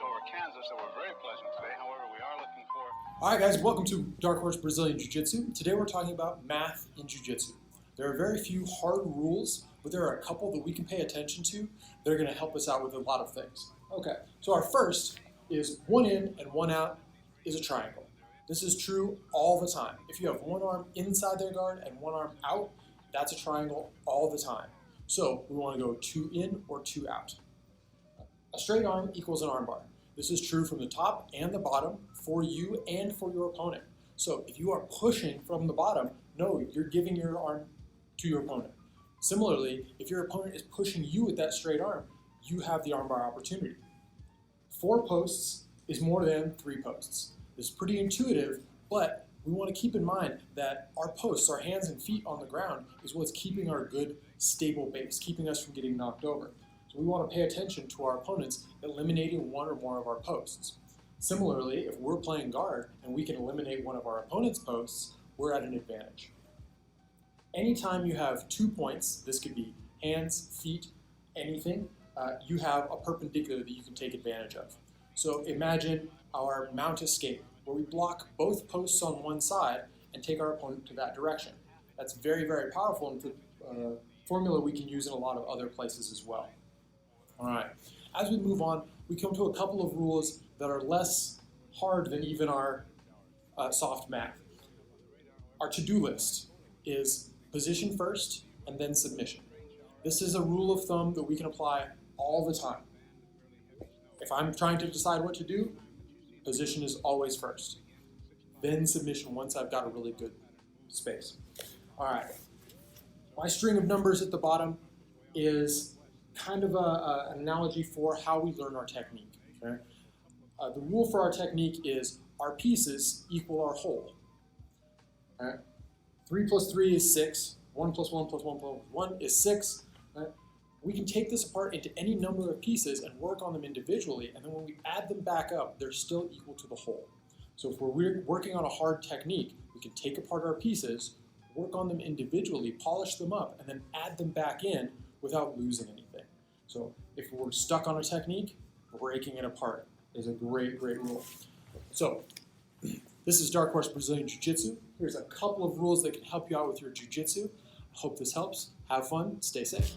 over Kansas that were very pleasant today. However, we are looking for... All right, guys, welcome to Dark Horse Brazilian Jiu Jitsu. Today we're talking about math in Jiu Jitsu. There are very few hard rules, but there are a couple that we can pay attention to that are going to help us out with a lot of things. Okay, so our first is one in and one out is a triangle. This is true all the time. If you have one arm inside their guard and one arm out, that's a triangle all the time. So we want to go 2 in or 2 out. A straight arm equals an arm bar. This is true from the top and the bottom for you and for your opponent. So if you are pushing from the bottom, no, you're giving your arm to your opponent. Similarly, if your opponent is pushing you with that straight arm, you have the arm bar opportunity. 4 posts is more than 3 posts. This is pretty intuitive, but we want to keep in mind that our posts, our hands and feet on the ground, is what's keeping our good, stable base, keeping us from getting knocked over. So we want to pay attention to our opponents eliminating one or more of our posts. Similarly, if we're playing guard and we can eliminate one of our opponent's posts, we're at an advantage. Anytime you have 2 points, this could be hands, feet, anything, you have a perpendicular that you can take advantage of. So imagine our mount escape, where we block both posts on one side and take our opponent to that direction. That's very, very powerful, and it's a formula we can use in a lot of other places as well. All right, as we move on, we come to a couple of rules that are less hard than even our soft math. Our to-do list is position first and then submission. This is a rule of thumb that we can apply all the time. If I'm trying to decide what to do, position is always first. Then submission once I've got a really good space. All right, my string of numbers at the bottom is kind of an analogy for how we learn our technique. Okay? The rule for our technique is our pieces equal our whole. Right? 3 plus 3 is 6. 1 plus 1 plus 1 plus 1 is 6. Right? We can take this apart into any number of pieces and work on them individually, and then when we add them back up, they're still equal to the whole. So if we're working on a hard technique, we can take apart our pieces, work on them individually, polish them up, and then add them back in without losing anything. So if we're stuck on a technique, breaking it apart is a great, great rule. So this is Dark Horse Brazilian Jiu Jitsu. Here's a couple of rules that can help you out with your Jiu Jitsu. I hope this helps. Have fun. Stay safe.